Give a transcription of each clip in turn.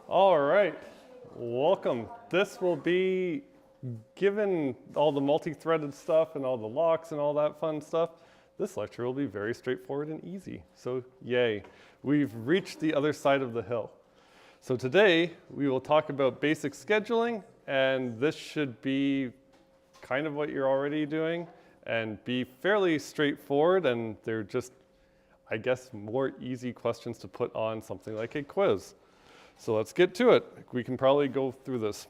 All right, welcome. This will be, given all the multi-threaded stuff and all the locks and all that fun stuff, this lecture will be very straightforward and easy. So yay, we've reached the other side of the hill. So today we will talk about basic scheduling, and this should be kind of what you're already doing and be fairly straightforward, and they're just, I guess, more easy questions to put on something like a quiz. So let's get to it. We can probably go through this.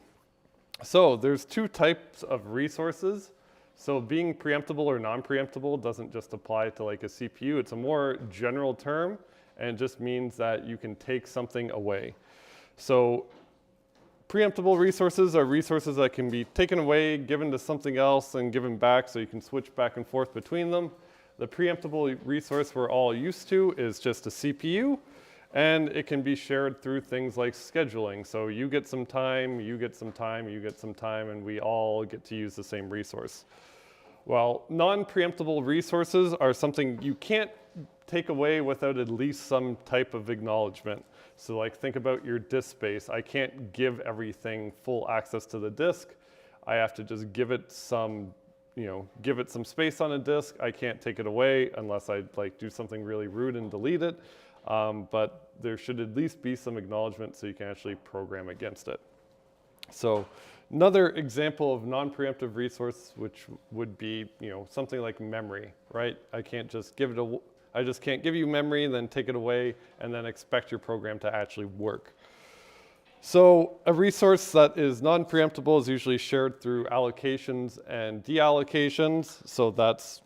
So there's two types of resources. So being preemptible or non-preemptible doesn't just apply to like a CPU. It's a more general term, and it just means that you can take something away. So preemptible resources are resources that can be taken away, given to something else, and given back, so you can switch back and forth between them. The preemptible resource we're all used to is just a CPU, and it can be shared through things like scheduling. So you get some time, you get some time, you get some time, and we all get to use the same resource. Well, non-preemptible resources are something you can't take away without at least some type of acknowledgement. So like think about your disk space. I can't give everything full access to the disk. I have to just give it some, give it some space on a disk. I can't take it away unless I like do something really rude and delete it. But there should at least be some acknowledgement so you can actually program against it. So another example of non-preemptive resource, which would be something like memory, right? I just can't give you memory, then take it away, and then expect your program to actually work. So a resource that is non-preemptible is usually shared through allocations and deallocations. So that's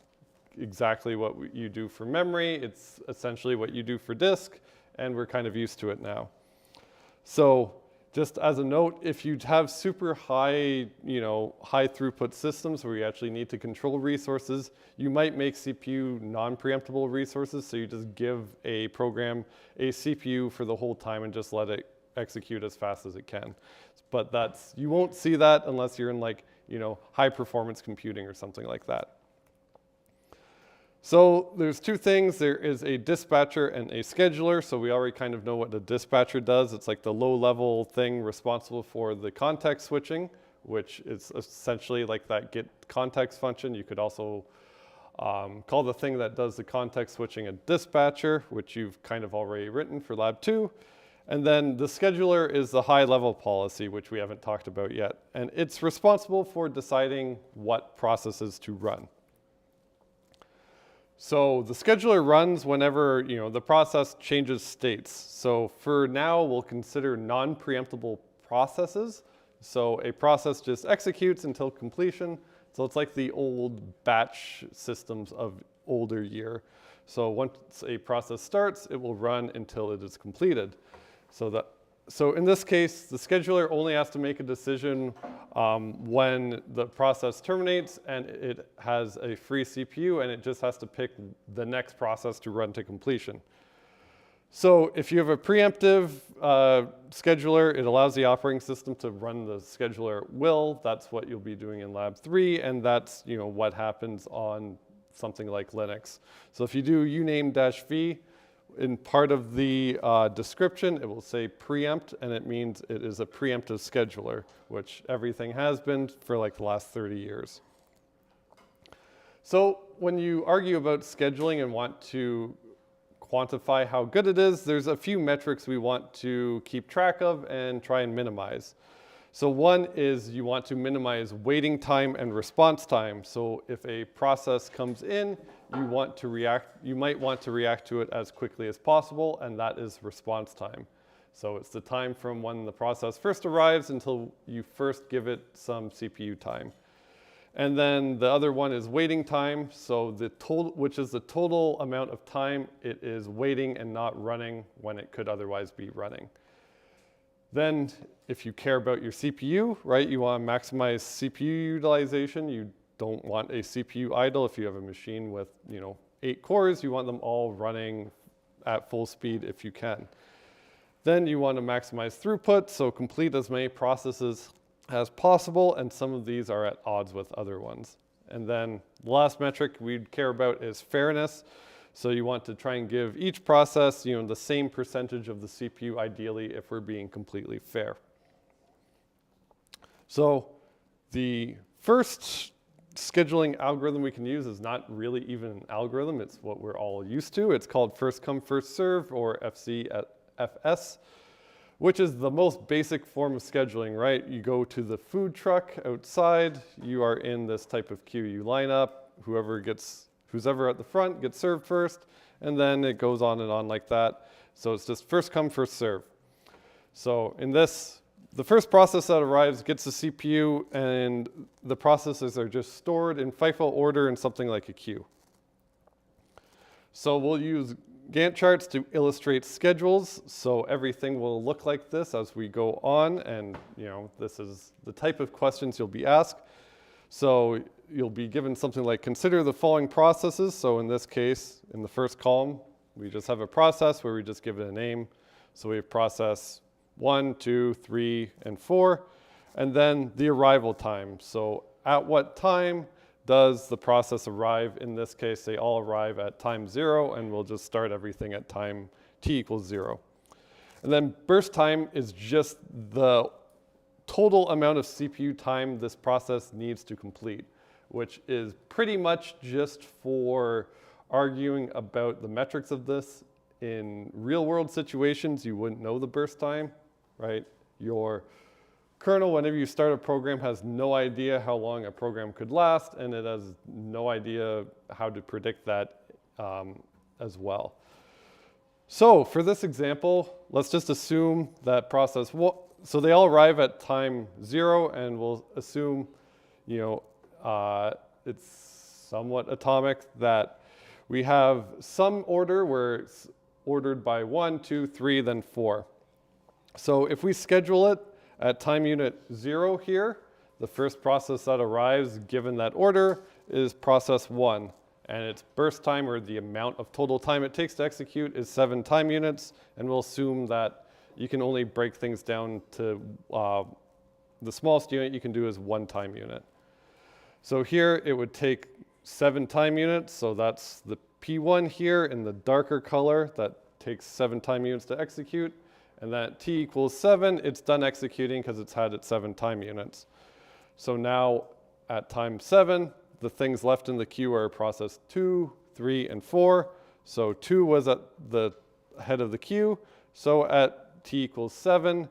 exactly what you do for memory. It's essentially what you do for disk, and we're kind of used to it now. So just as a note, if you have super high, high throughput systems where you actually need to control resources, you might make CPU non-preemptible resources. So you just give a program a CPU for the whole time and just let it execute as fast as it can. But you won't see that unless you're in like, high performance computing or something like that. So there's two things. There is a dispatcher and a scheduler. So we already kind of know what the dispatcher does. It's like the low-level thing responsible for the context switching, which is essentially like that get context function. You could also call the thing that does the context switching a dispatcher, which you've kind of already written for Lab 2. And then the scheduler is the high-level policy, which we haven't talked about yet. And it's responsible for deciding what processes to run. So the scheduler runs whenever the process changes states. So for now, we'll consider non-preemptible processes. So a process just executes until completion. So it's like the old batch systems of older year. So once a process starts, it will run until it is completed. So in this case, the scheduler only has to make a decision when the process terminates, and it has a free CPU, and it just has to pick the next process to run to completion. So if you have a preemptive scheduler, it allows the operating system to run the scheduler at will. That's what you'll be doing in Lab 3, and that's what happens on something like Linux. So if you do uname-v, in part of the description, it will say preempt, and it means it is a preemptive scheduler, which everything has been for like the last 30 years. So when you argue about scheduling and want to quantify how good it is, there's a few metrics we want to keep track of and try and minimize. So one is you want to minimize waiting time and response time. So if a process comes in, you might want to react to it as quickly as possible, and that is response time. So it's the time from when the process first arrives until you first give it some CPU time. And then the other one is waiting time, so which is the total amount of time it is waiting and not running when it could otherwise be running. Then if you care about your CPU, right, you want to maximize CPU utilization. You don't want a CPU idle. If you have a machine with 8 cores, you want them all running at full speed if you can. Then you want to maximize throughput, so complete as many processes as possible, and some of these are at odds with other ones. And then the last metric we'd care about is fairness. So you want to try and give each process, the same percentage of the CPU ideally if we're being completely fair. So the first scheduling algorithm we can use is not really even an algorithm. It's what we're all used to. It's called first come, first serve, or FCFS, which is the most basic form of scheduling, right? You go to the food truck outside. You are in this type of queue. You line up. Who's ever at the front gets served first, and then it goes on and on like that. So it's just first come, first serve. So in this, the first process that arrives gets the CPU, and the processes are just stored in FIFO order in something like a queue. So we'll use Gantt charts to illustrate schedules. So everything will look like this as we go on, and this is the type of questions you'll be asked. So you'll be given something like, consider the following processes. So in this case, in the first column, we just have a process where we just give it a name. So we have process 1, 2, 3, and 4. And then the arrival time. So at what time does the process arrive? In this case, they all arrive at time 0, and we'll just start everything at time t equals 0. And then burst time is just the total amount of CPU time this process needs to complete, which is pretty much just for arguing about the metrics of this. In real world situations, you wouldn't know the burst time, right? Your kernel, whenever you start a program, has no idea how long a program could last, and it has no idea how to predict that as well. So for this example, let's just assume that process, so they all arrive at time 0, and we'll assume, it's somewhat atomic, that we have some order where it's ordered by 1, 2, 3, then 4. So if we schedule it at time unit 0 here, the first process that arrives given that order is process 1. And its burst time, or the amount of total time it takes to execute, is 7 time units. And we'll assume that you can only break things down to the smallest unit you can do is 1 time unit. So here it would take 7 time units. So that's the P1 here in the darker color that takes 7 time units to execute. And then at t equals 7, it's done executing because it's had its 7 time units. So now at time 7, the things left in the queue are process 2, 3, and 4. So 2 was at the head of the queue. So at t equals 7,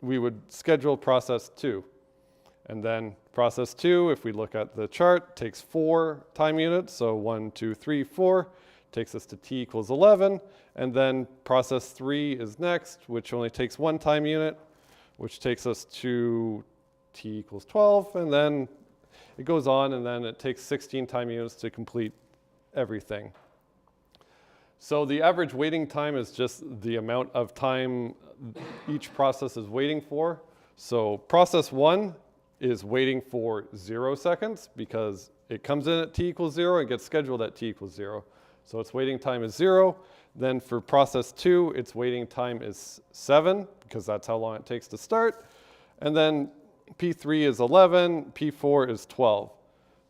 we would schedule process 2. And then process 2, if we look at the chart, takes 4 time units. So 1, 2, 3, 4 takes us to t equals 11. And then process 3 is next, which only takes 1 time unit, which takes us to t equals 12. And then it goes on, and then it takes 16 time units to complete everything. So the average waiting time is just the amount of time each process is waiting for. So process 1 is waiting for 0 seconds because it comes in at t equals 0 and gets scheduled at t equals 0. So its waiting time is 0. Then for process 2, its waiting time is 7 because that's how long it takes to start. And then P3 is 11, P4 is 12.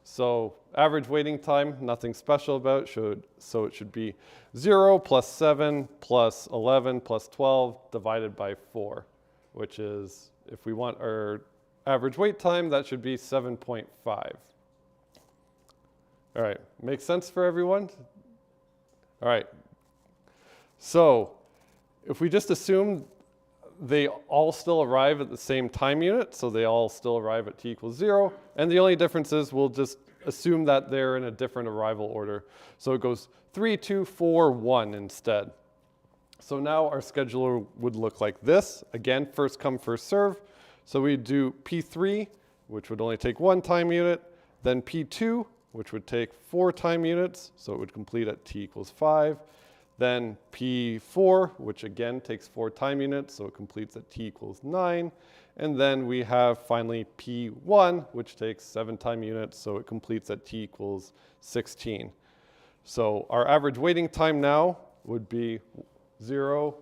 So average waiting time, nothing special about it. So it should be 0 plus 7 plus 11 plus 12 divided by 4, which is, if we want our average wait time, that should be 7.5. All right, makes sense for everyone? All right. So if we just assume they all still arrive at the same time unit, so they all still arrive at t equals 0, and the only difference is we'll just assume that they're in a different arrival order. So it goes 3, 2, 4, 1 instead. So now our scheduler would look like this. Again, first come, first serve. So we do P3, which would only take 1 time unit, then P2, which would take 4 time units, so it would complete at t equals 5. Then P4, which again takes 4 time units, so it completes at t equals 9. And then we have finally P1, which takes 7 time units, so it completes at t equals 16. So our average waiting time now would be 0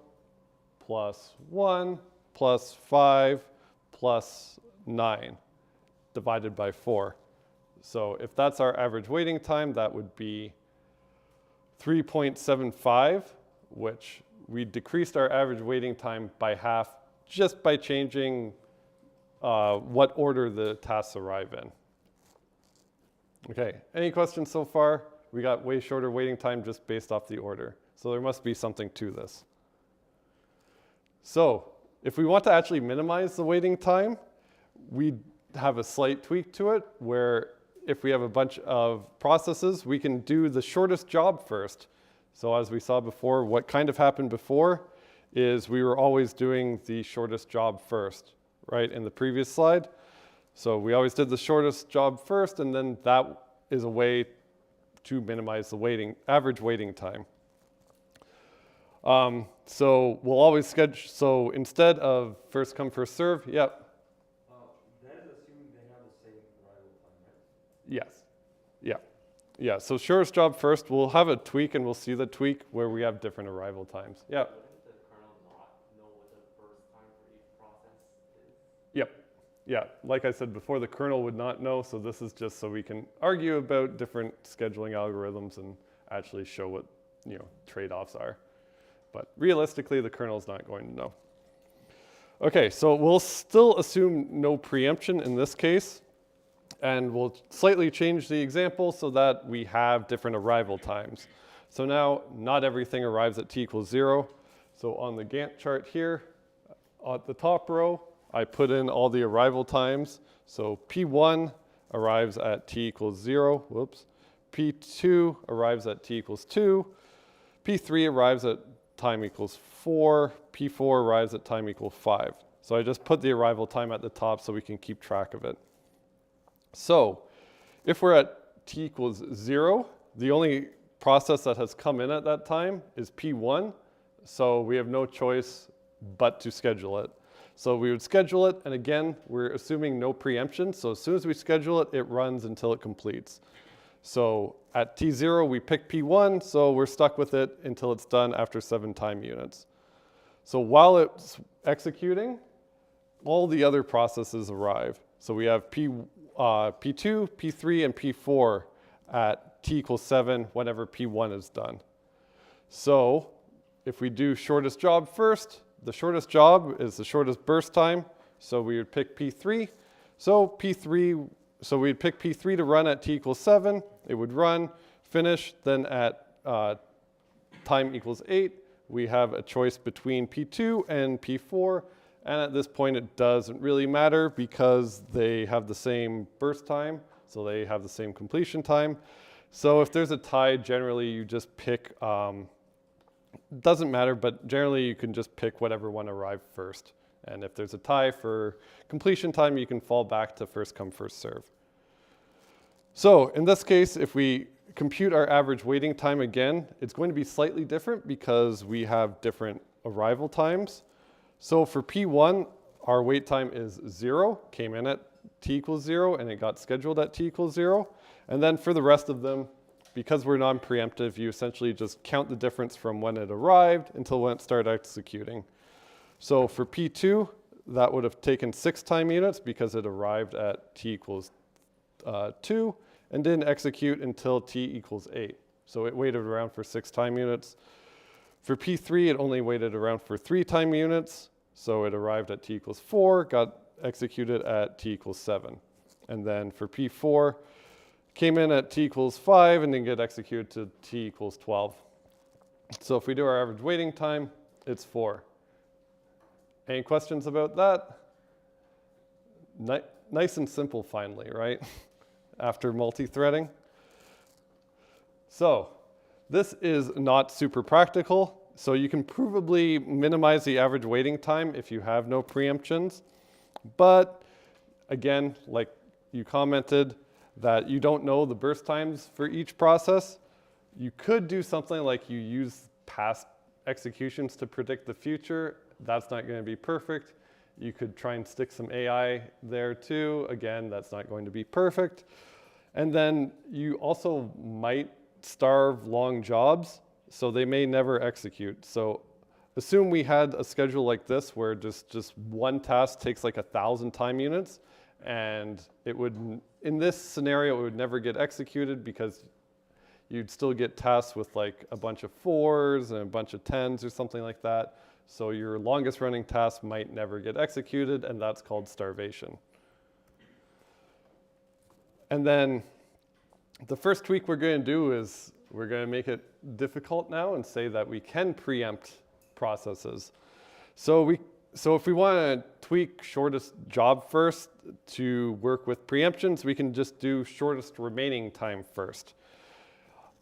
plus 1 plus 5 plus 9 divided by 4. So if that's our average waiting time, that would be 3.75, which we decreased our average waiting time by half just by changing what order the tasks arrive in. Okay, any questions so far? We got way shorter waiting time just based off the order. So there must be something to this. So if we want to actually minimize the waiting time, we have a slight tweak to it where if we have a bunch of processes, we can do the shortest job first. So as we saw before, what kind of happened before is we were always doing the shortest job first, right, in the previous slide. So we always did the shortest job first, and then that is a way to minimize the average waiting time. So we'll always schedule, so instead of first come, first serve, yep. That is assuming they have the same arrival time, right? Yes, yeah. Yeah, so shortest job first, we'll have a tweak and we'll see the tweak where we have different arrival times. Yeah. Wouldn't the kernel not know what the burst time for each process is? Yep. Yeah, like I said before, the kernel would not know, so this is just so we can argue about different scheduling algorithms and actually show what, trade-offs are. But realistically, the kernel is not going to know. Okay, so we'll still assume no preemption in this case, and we'll slightly change the example so that we have different arrival times. So now, not everything arrives at t equals 0. So on the Gantt chart here, at the top row, I put in all the arrival times. So P1 arrives at t equals 0, whoops. P2 arrives at t equals 2. P3 arrives at time equals 4. P4 arrives at time equals 5. So I just put the arrival time at the top so we can keep track of it. So if we're at t equals 0, the only process that has come in at that time is P1. So we have no choice but to schedule it. So we would schedule it, and again, we're assuming no preemption. So as soon as we schedule it, it runs until it completes. So at T0, we pick P1, so we're stuck with it until it's done after 7 time units. So while it's executing, all the other processes arrive. So we have P2, P3, and P4 at T equals 7 whenever P1 is done. So if we do shortest job first, the shortest job is the shortest burst time, so we would pick P3. So we'd pick P3 to run at t equals 7. It would run, finish, then at time equals 8, we have a choice between P2 and P4. And at this point, it doesn't really matter because they have the same burst time, so they have the same completion time. So if there's a tie, generally you just pick, doesn't matter, but generally you can just pick whatever one arrived first. And if there's a tie for completion time, you can fall back to first come, first serve. So in this case, if we compute our average waiting time again, it's going to be slightly different because we have different arrival times. So for P1, our wait time is 0, came in at t equals 0, and it got scheduled at t equals 0. And then for the rest of them, because we're non-preemptive, you essentially just count the difference from when it arrived until when it started executing. So for P2, that would have taken 6 time units because it arrived at t equals 2 and didn't execute until t equals 8. So it waited around for 6 time units. For P3, it only waited around for 3 time units. So it arrived at t equals 4, got executed at t equals 7. And then for P4, came in at t equals 5 and then get executed to t equals 12. So if we do our average waiting time, it's 4. Any questions about that? Nice and simple finally, right? After multi-threading. So this is not super practical. So you can provably minimize the average waiting time if you have no preemptions. But again, like you commented, that you don't know the burst times for each process. You could do something like you use past executions to predict the future. That's not going to be perfect. You could try and stick some AI there too. Again, that's not going to be perfect. And then you also might starve long jobs, so they may never execute. So assume we had a schedule like this where just one task takes like 1,000 time units, and it would, in this scenario, it would never get executed because you'd still get tasks with like a bunch of 4s and a bunch of 10s or something like that. So your longest running task might never get executed, and that's called starvation. And then the first tweak we're going to do is we're going to make it difficult now and say that we can preempt processes. So if we want to tweak shortest job first to work with preemptions, we can just do shortest remaining time first.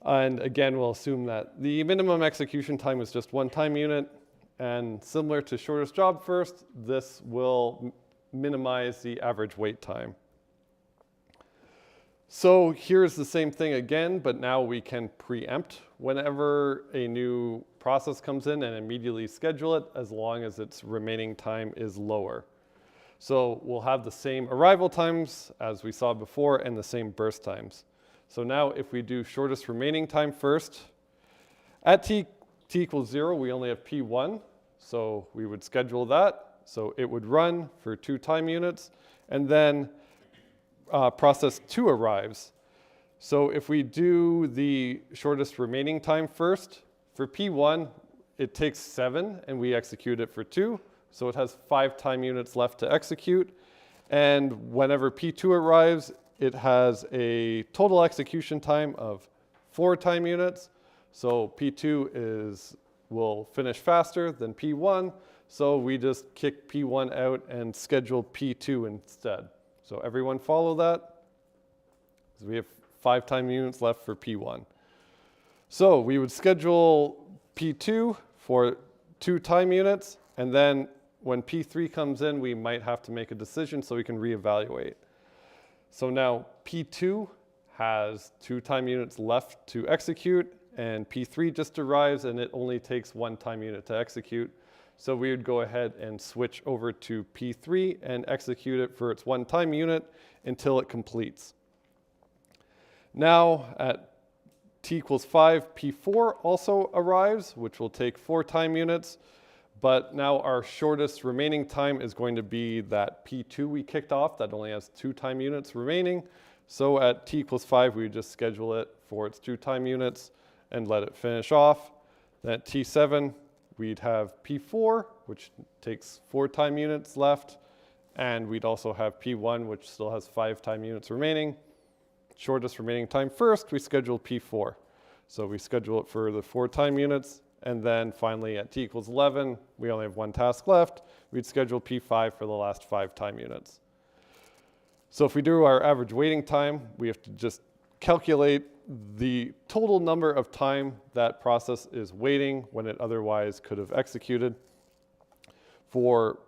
And again, we'll assume that the minimum execution time is just 1 time unit. And similar to shortest job first, this will minimize the average wait time. So here's the same thing again, but now we can preempt whenever a new process comes in and immediately schedule it as long as its remaining time is lower. So we'll have the same arrival times as we saw before and the same burst times. So now if we do shortest remaining time first, at t equals 0, we only have P1. So we would schedule that. So it would run for 2 time units, and then process 2 arrives. So if we do the shortest remaining time first, for P1, it takes 7 and we execute it for 2. So it has 5 time units left to execute. And whenever P2 arrives, it has a total execution time of 4 time units. So P2 will finish faster than P1. So we just kick P1 out and schedule P2 instead. So everyone follow that? So we have 5 time units left for P1. So we would schedule P2 for 2 time units, and then when P3 comes in, we might have to make a decision so we can reevaluate. So now P2 has 2 time units left to execute, and P3 just arrives and it only takes 1 time unit to execute. So we would go ahead and switch over to P3 and execute it for its 1 time unit until it completes. Now at t equals 5, P4 also arrives, which will take 4 time units. But now our shortest remaining time is going to be that P2 we kicked off that only has 2 time units remaining. So at t equals 5, we would just schedule it for its 2 time units and let it finish off. Then at T7, we'd have P4, which takes 4 time units left. And we'd also have P1, which still has 5 time units remaining. Shortest remaining time first, we schedule P4. So we schedule it for the 4 time units. And then finally at t equals 11, we only have 1 task left. We'd schedule P5 for the last 5 time units. So if we do our average waiting time, we have to just calculate the total number of time that process is waiting when it otherwise could have executed. For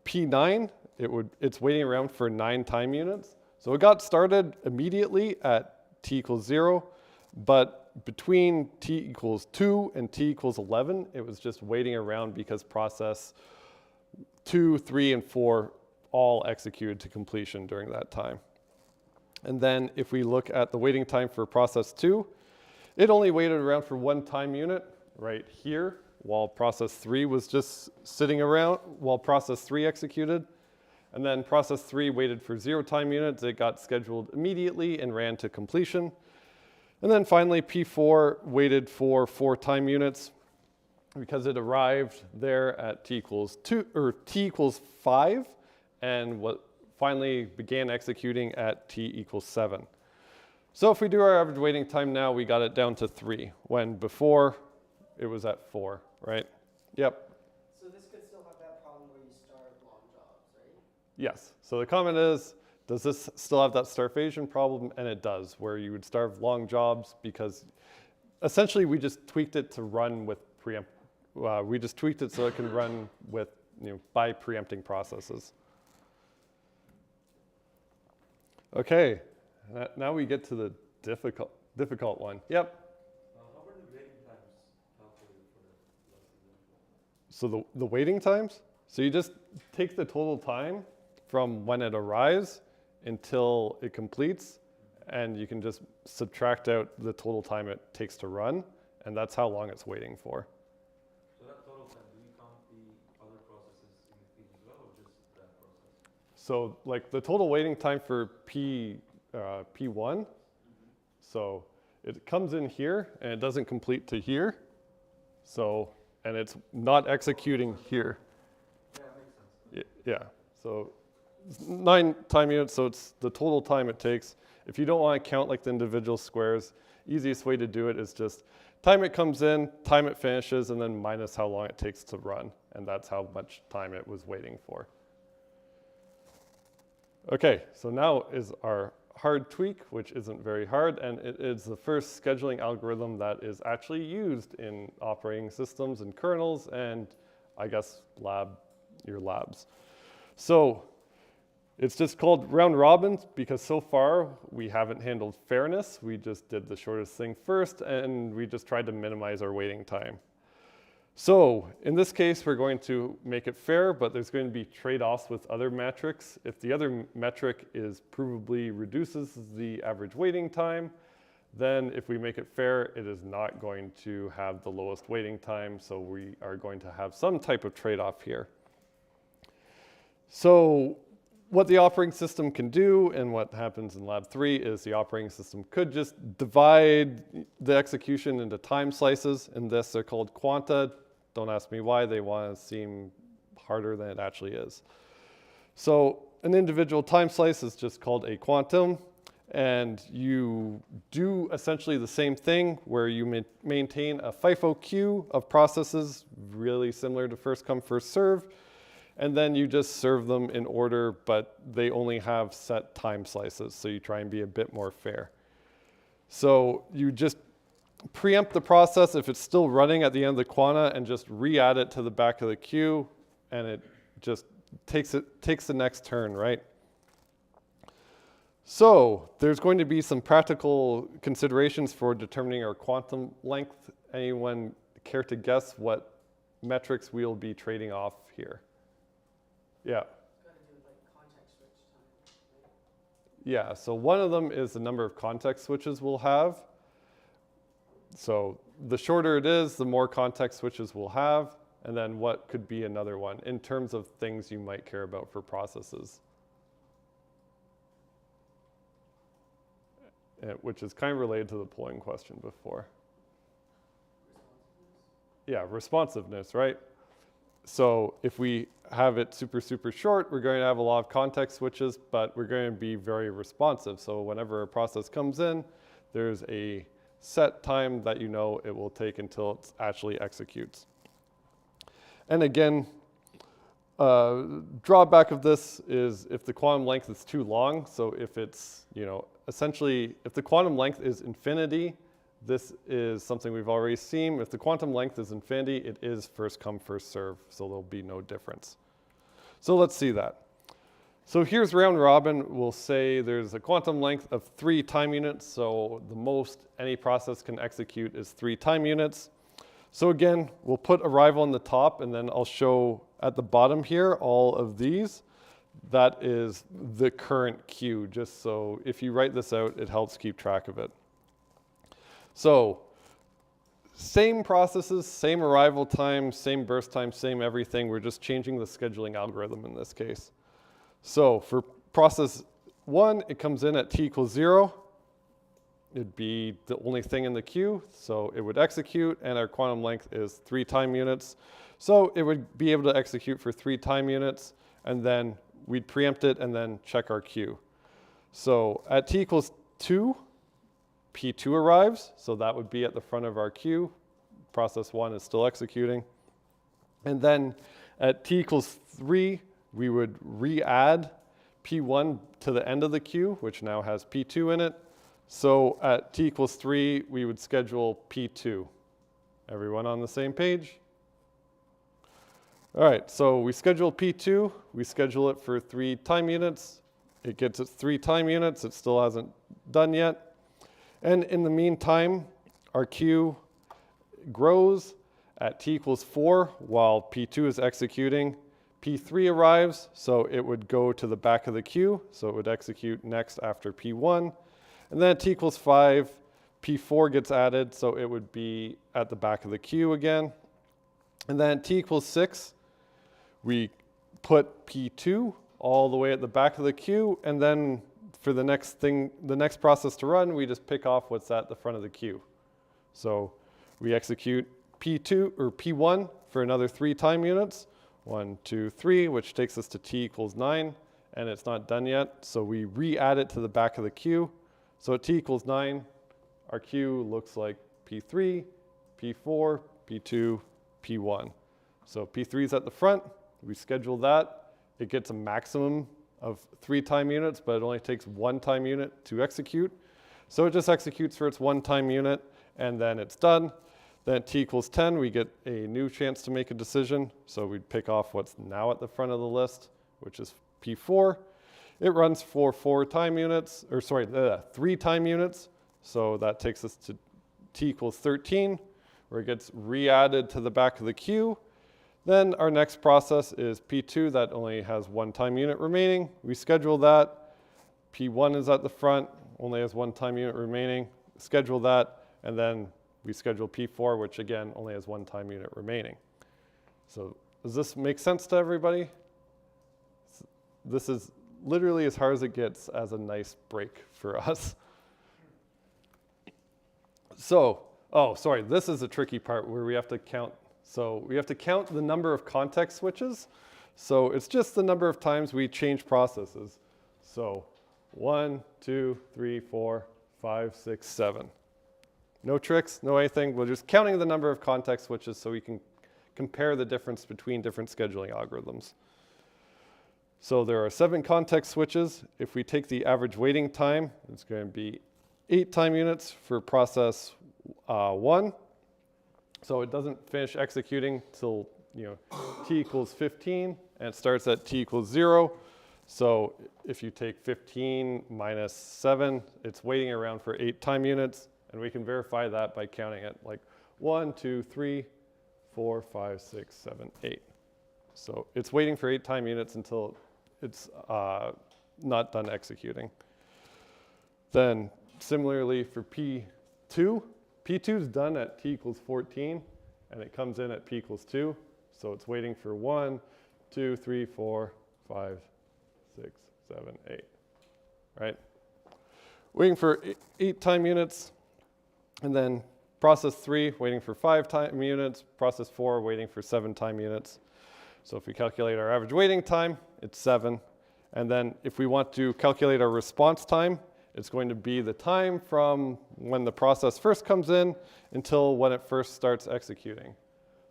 P9, it's waiting around for 9 time units. So it got started immediately at t equals 0, but between t equals 2 and t equals 11, it was just waiting around because process 2, 3, and 4 all executed to completion during that time. And then if we look at the waiting time for process 2, it only waited around for 1 time unit right here, while process 3 was just sitting around while process 3 executed. And then process 3 waited for 0 time units. It got scheduled immediately and ran to completion. And then finally, P4 waited for 4 time units because it arrived there at t equals 2 or t equals 5, and finally began executing at t equals 7. So if we do our average waiting time now, we got it down to 3, when before it was at 4, right? Yep. So this could still have that problem where you starve long jobs, right? Yes. So the comment is, does this still have that starvation problem? And it does, where you would starve long jobs because essentially we just tweaked it to run with we just tweaked it so it can run with, by preempting processes. Okay, now we get to the difficult one. Yep. How were the waiting times calculated for the less So the waiting times? So you just take the total time from when it arrives until it completes, and you can just subtract out the total time it takes to run, and that's how long it's waiting for. So that total time, do we count the other processes in between as well, or just that process? So like the total waiting time for P1, so it comes in here and it doesn't complete to here. So, and it's not executing here. Yeah, it makes sense. Yeah, so 9 time units, so it's the total time it takes. If you don't want to count like the individual squares, easiest way to do it is just time it comes in, time it finishes, and then minus how long it takes to run. And that's how much time it was waiting for. Okay, so now is our hard tweak, which isn't very hard, and it is the first scheduling algorithm that is actually used in operating systems and kernels and I guess your labs. So it's just called round robin because so far we haven't handled fairness. We just did the shortest thing first and we just tried to minimize our waiting time. So in this case, we're going to make it fair, but there's going to be trade-offs with other metrics. If the other metric is provably reduces the average waiting time, then if we make it fair, it is not going to have the lowest waiting time. So we are going to have some type of trade-off here. So what the operating system can do and what happens in lab 3 is the operating system could just divide the execution into time slices. In this, they're called quanta. Don't ask me why. They want to seem harder than it actually is. So an individual time slice is just called a quantum. And you do essentially the same thing where you maintain a FIFO queue of processes really similar to first come, first serve. And then you just serve them in order, but they only have set time slices. So you try and be a bit more fair. So you just preempt the process if it's still running at the end of the quanta and just re-add it to the back of the queue, and it just takes the next turn, right? So there's going to be some practical considerations for determining our quantum length. Anyone care to guess what metrics we'll be trading off here? Yeah. It's got to do with like context switch time, right? Yeah, so one of them is the number of context switches we'll have. So the shorter it is, the more context switches we'll have. And then what could be another one in terms of things you might care about for processes? Which is kind of related to the polling question before. Yeah, responsiveness, right? So if we have it super, super short, we're going to have a lot of context switches, but we're going to be very responsive. So whenever a process comes in, there's a set time that you know it will take until it actually executes. And again, drawback of this is if the quantum length is too long. So if it's, essentially, if the quantum length is infinity, this is something we've already seen. If the quantum length is infinity, it is first come, first serve, so there'll be no difference. So let's see that. So here's round robin. We'll say there's a quantum length of 3 time units, so the most any process can execute is 3 time units. So again, we'll put arrival on the top, and then I'll show at the bottom here all of these. That is the current queue, just so if you write this out, it helps keep track of it. So same processes, same arrival time, same burst time, same everything. We're just changing the scheduling algorithm in this case. So for process 1, it comes in at t equals 0. It'd be the only thing in the queue, so it would execute, and our quantum length is 3 time units. So it would be able to execute for 3 time units, and then we'd preempt it and then check our queue. So at t equals 2, P2 arrives, so that would be at the front of our queue. Process 1 is still executing. And then at t equals 3, we would re-add P1 to the end of the queue, which now has P2 in it. So at t equals 3, we would schedule P2. Everyone on the same page? All right, so we schedule P2. We schedule it for 3 time units. It gets its 3 time units. It still hasn't done yet. And in the meantime, our queue grows at t equals 4 while P2 is executing. P3 arrives, so it would go to the back of the queue, so it would execute next after P1. And then at t equals 5, P4 gets added, so it would be at the back of the queue again. And then at t equals 6, we put P2 all the way at the back of the queue, and then for the next process to run, we just pick off what's at the front of the queue. So we execute P2 or P1 for another 3 time units, 1, 2, 3, which takes us to t equals 9, and it's not done yet. So we re-add it to the back of the queue. So at t equals 9, our queue looks like P3, P4, P2, P1. So P3 is at the front. We schedule that. It gets a maximum of 3 time units, but it only takes 1 time unit to execute. So it just executes for its 1 time unit, and then it's done. Then at t equals 10, we get a new chance to make a decision. So we'd pick off what's now at the front of the list, which is P4. It runs for 3 time units. So that takes us to t equals 13, where it gets re-added to the back of the queue. Then our next process is P2 that only has 1 time unit remaining. We schedule that. P1 is at the front, only has 1 time unit remaining. Schedule that, and then we schedule P4, which again only has 1 time unit remaining. So does this make sense to everybody? This is literally as hard as it gets as a nice break for us. So, this is a tricky part where we have to count. So we have to count the number of context switches. So it's just the number of times we change processes. So 1, 2, 3, 4, 5, 6, 7. No tricks, no anything. We're just counting the number of context switches so we can compare the difference between different scheduling algorithms. So there are 7 context switches. If we take the average waiting time, it's going to be 8 time units for process 1. So it doesn't finish executing till t equals 15, and it starts at t equals 0. So if you take 15 minus 7, it's waiting around for 8 time units, and we can verify that by counting it like 1, 2, 3, 4, 5, 6, 7, 8. So it's waiting for 8 time units until it's not done executing. Then similarly for P2, P2 is done at t equals 14, and it comes in at p equals 2. So it's waiting for 1, 2, 3, 4, 5, 6, 7, 8, right? Waiting for 8 time units, and then process 3 waiting for 5 time units, process 4 waiting for 7 time units. So if we calculate our average waiting time, it's 7. And then if we want to calculate our response time, it's going to be the time from when the process first comes in until when it first starts executing.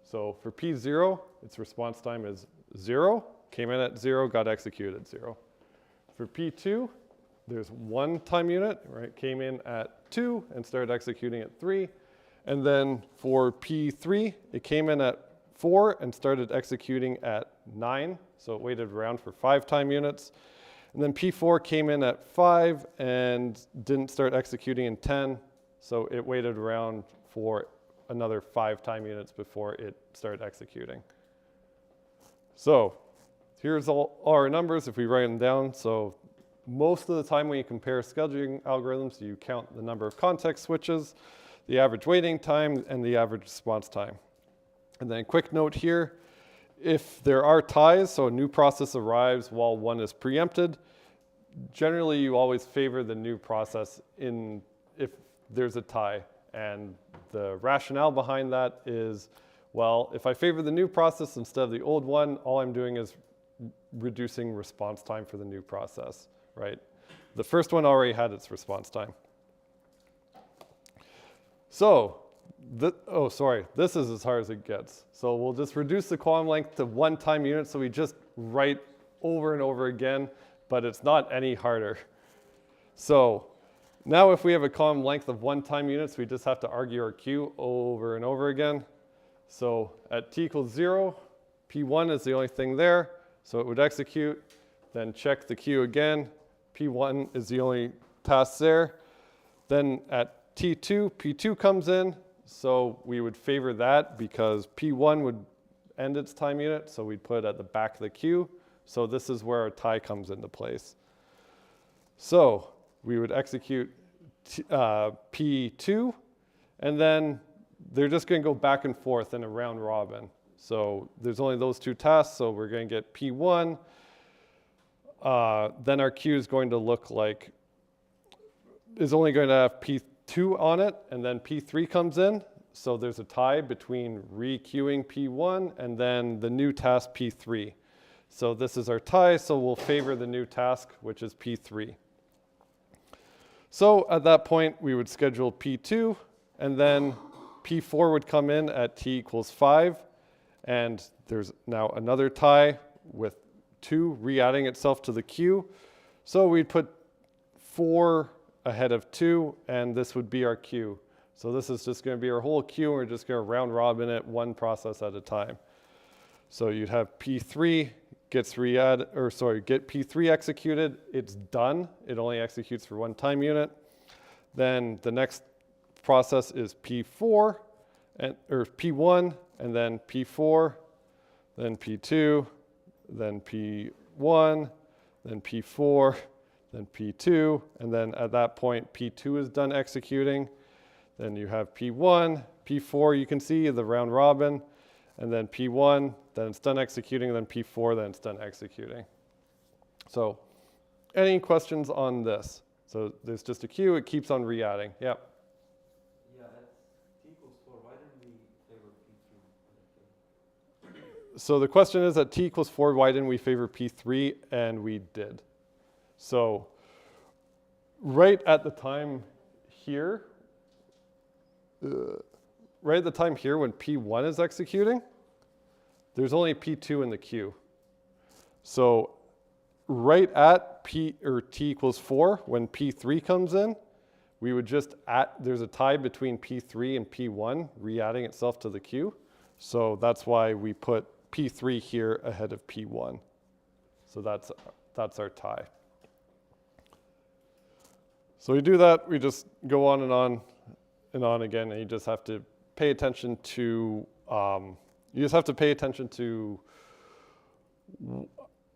So for P0, its response time is 0, came in at 0, got executed at 0. For P2, there's 1 time unit, right? Came in at 2 and started executing at 3. And then for P3, it came in at 4 and started executing at 9. So it waited around for 5 time units. And then P4 came in at 5 and didn't start executing in 10. So it waited around for another 5 time units before it started executing. So here's all our numbers if we write them down. So most of the time when you compare scheduling algorithms, you count the number of context switches, the average waiting time, and the average response time. And then a quick note here, if there are ties, so a new process arrives while one is preempted, generally you always favor the new process if there's a tie. And the rationale behind that is, well, if I favor the new process instead of the old one, all I'm doing is reducing response time for the new process, right? The first one already had its response time. So, this is as hard as it gets. So we'll just reduce the column length to 1 time unit, so we just write over and over again, but it's not any harder. So now if we have a column length of 1 time units, we just have to argue our queue over and over again. So at t equals 0, P1 is the only thing there, so it would execute, then check the queue again. P1 is the only task there. Then at T2, P2 comes in, so we would favor that because P1 would end its time unit, so we'd put it at the back of the queue. So this is where our tie comes into place. So we would execute P2, and then they're just going to go back and forth in a round robin. So there's only those 2 tasks, so we're going to get P1. Then our queue is going to look like is only going to have P2 on it, and then P3 comes in. So there's a tie between re-queuing P1 and then the new task P3. So this is our tie, so we'll favor the new task, which is P3. So at that point, we would schedule P2, and then P4 would come in at t equals 5, and there's now another tie with 2 re-adding itself to the queue. So we'd put 4 ahead of 2, and this would be our queue. So this is just going to be our whole queue, and we're just going to round robin it one process at a time. So you'd have P3 gets re-added, or sorry, get P3 executed. It's done. It only executes for one time unit. Then the next process is P4, or P1, and then P4, then P2, then P1, then P4, then P2, and then at that point, P2 is done executing. Then you have P1, P4, you can see the round robin, and then P1, then it's done executing, and then P4, then it's done executing. So any questions on this? So there's just a queue, it keeps on re-adding. Yep. Yeah, at t equals 4, why didn't we favor P3? So the question is at t equals 4, why didn't we favor P3? And we did. So right at the time here, when P1 is executing, there's only P2 in the queue. So right at t equals 4, when P3 comes in, we would just there's a tie between P3 and P1 re-adding itself to the queue. So that's why we put P3 here ahead of P1. So that's our tie. So we do that, we just go on and on and on again, and you just have to pay attention to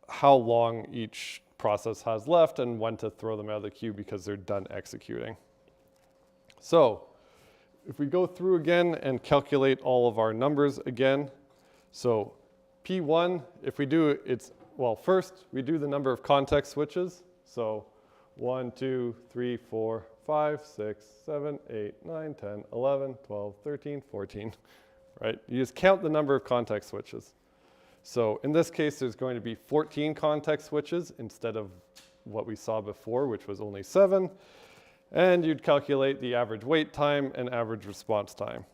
how long each process has left and when to throw them out of the queue because they're done executing. So if we go through again and calculate all of our numbers again, so P1, if we do first we do the number of context switches. So 1, 2, 3, 4, 5, 6, 7, 8, 9, 10, 11, 12, 13, 14, right? You just count the number of context switches. So in this case, there's going to be 14 context switches instead of what we saw before, which was only 7. And you'd calculate the average wait time and average response time.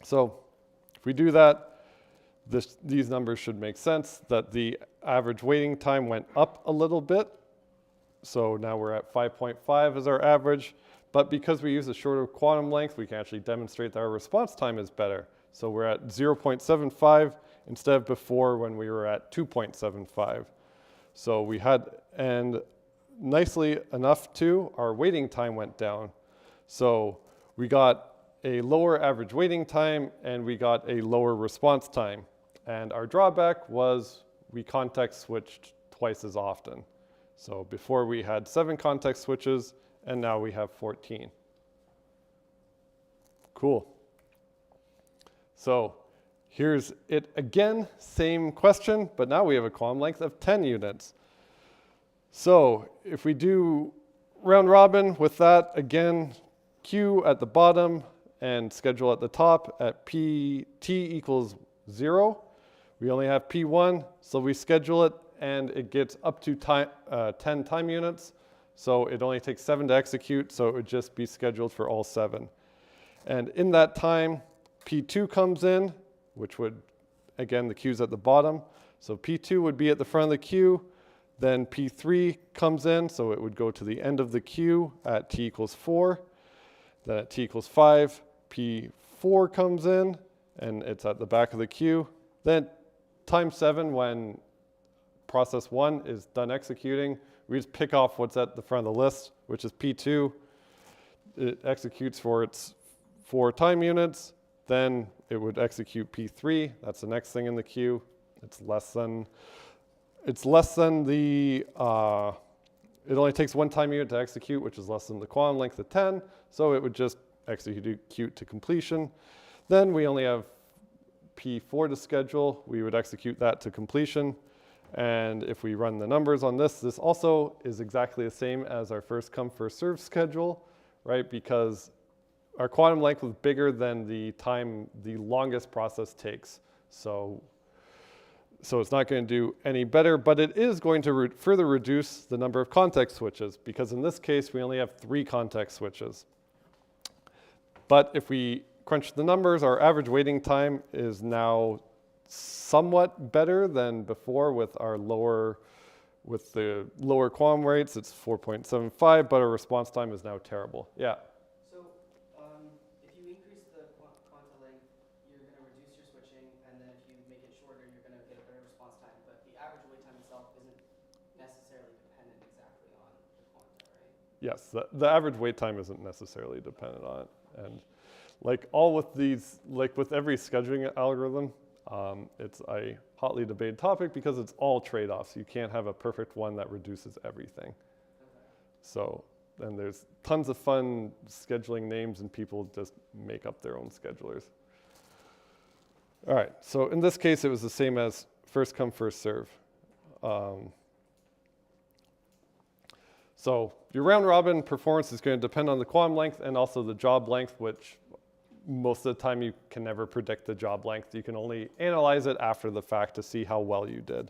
So if we do that, these numbers should make sense, that the average waiting time went up a little bit. So now we're at 5.5 as our average, but because we use a shorter quantum length, we can actually demonstrate that our response time is better. So we're at 0.75 instead of before when we were at 2.75. So we had, and nicely enough too, our waiting time went down. So we got a lower average waiting time and we got a lower response time. And our drawback was we context switched twice as often. So before we had 7 context switches, and now we have 14. Cool. So here's it again, same question, but now we have a column length of 10 units. So if we do round robin with that, again, queue at the bottom and schedule at the top at t equals 0. We only have P1, so we schedule it, and it gets up to 10 time units. So it only takes 7 to execute, so it would just be scheduled for all 7. And in that time, P2 comes in, which would, again, the queue's at the bottom. So P2 would be at the front of the queue. Then P3 comes in, so it would go to the end of the queue at t equals 4. Then at t equals 5, P4 comes in, and it's at the back of the queue. Then time 7, when process 1 is done executing, we just pick off what's at the front of the list, which is P2. It executes for its 4 time units. Then it would execute P3. That's the next thing in the queue. It's less than the, it only takes 1 time unit to execute, which is less than the quantum length of 10. So it would just execute to completion. Then we only have P4 to schedule. We would execute that to completion. And if we run the numbers on this, this also is exactly the same as our first come, first served schedule, right? Because our quantum length was bigger than the time the longest process takes. So it's not going to do any better, but it is going to further reduce the number of context switches, because in this case, we only have 3 context switches. But if we crunch the numbers, our average waiting time is now somewhat better than before with the lower quantum rates. It's 4.75, but our response time is now terrible. Yeah. So if you increase the quanta length, you're going to reduce your switching, and then if you make it shorter, you're going to get a better response time. But the average wait time itself isn't necessarily dependent exactly on the quanta, right? Yes, the average wait time isn't necessarily dependent on it. And like all with these, like with every scheduling algorithm, it's a hotly debated topic because it's all trade-offs. You can't have a perfect one that reduces everything. Okay. So, and there's tons of fun scheduling names and people just make up their own schedulers. All right, so in this case, it was the same as first come, first serve. So your round robin performance is going to depend on the quantum length and also the job length, which most of the time you can never predict the job length. You can only analyze it after the fact to see how well you did.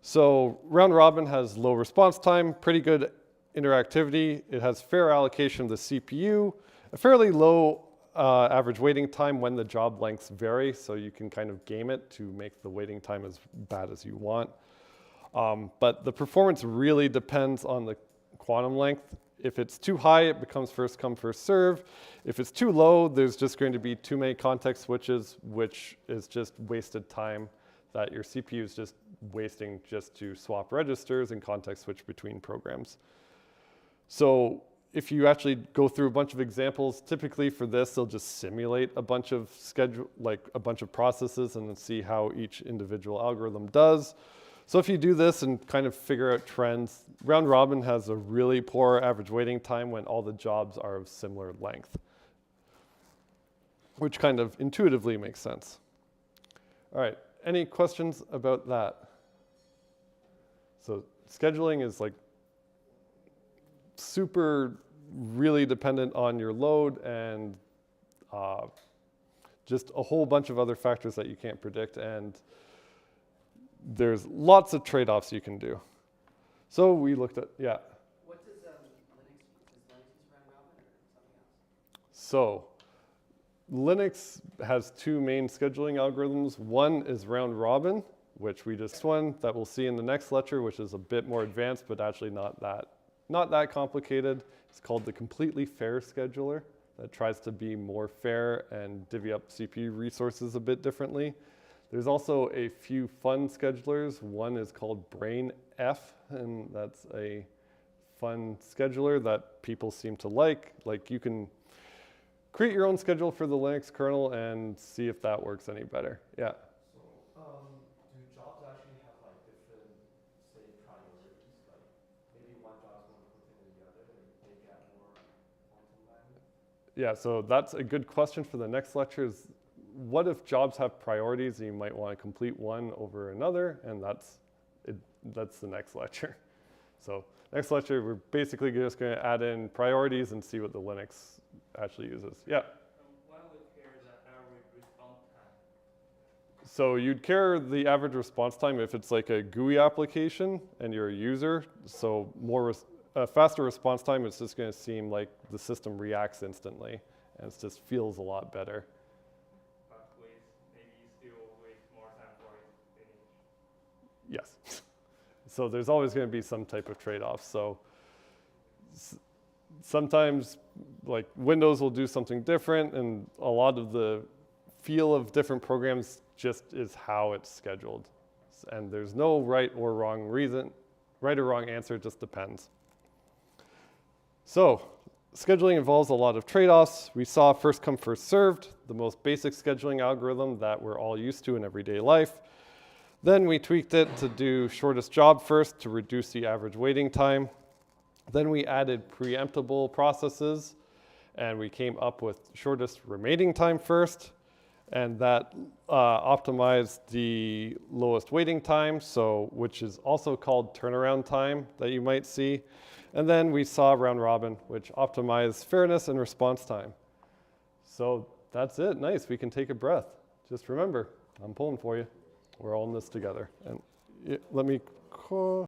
So round robin has low response time, pretty good interactivity. It has fair allocation of the CPU, a fairly low average waiting time when the job lengths vary, so you can kind of game it to make the waiting time as bad as you want. But the performance really depends on the quantum length. If it's too high, it becomes first come, first serve. If it's too low, there's just going to be too many context switches, which is just wasted time that your CPU is just wasting just to swap registers and context switch between programs. So if you actually go through a bunch of examples, typically for this, they'll just simulate a bunch of a bunch of processes and then see how each individual algorithm does. So if you do this and kind of figure out trends, round robin has a really poor average waiting time when all the jobs are of similar length, which kind of intuitively makes sense. All right, any questions about that? So scheduling is like super really dependent on your load and just a whole bunch of other factors that you can't predict, and there's lots of trade-offs you can do. So we looked at, yeah. What does Linux use? Does Linux use round robin or something else? So Linux has 2 main scheduling algorithms. One is round robin, which we just one that we'll see in the next lecture, which is a bit more advanced, but actually not that complicated. It's called the completely fair scheduler that tries to be more fair and divvy up CPU resources a bit differently. There's also a few fun schedulers. One is called Brain F, and that's a fun scheduler that people seem to like. Like you can create your own schedule for the Linux kernel and see if that works any better. Yeah. So, do jobs actually have like different, say, priorities? Like maybe one job is more important than the other, and they get more quantum length? Yeah, so that's a good question for the next lecture is, what if jobs have priorities and you might want to complete one over another? And that's the next lecture. So next lecture, we're basically just going to add in priorities and see what the Linux actually uses. Yeah? Why would care the average response time? So you'd care the average response time if it's like a GUI application and you're a user. So faster response time, it's just going to seem like the system reacts instantly and it just feels a lot better. Yes. So there's always going to be some type of trade-off. So sometimes like Windows will do something different, and a lot of the feel of different programs just is how it's scheduled. And there's no right or wrong answer, it just depends. So scheduling involves a lot of trade-offs. We saw first come, first served, the most basic scheduling algorithm that we're all used to in everyday life. Then we tweaked it to do shortest job first to reduce the average waiting time. Then we added preemptible processes, and we came up with shortest remaining time first. and that optimized the lowest waiting time, so which is also called turnaround time that you might see. And then we saw round robin, which optimized fairness and response time. So that's it. Nice. We can take a breath. Just remember, I'm pulling for you. We're all in this together. And let me.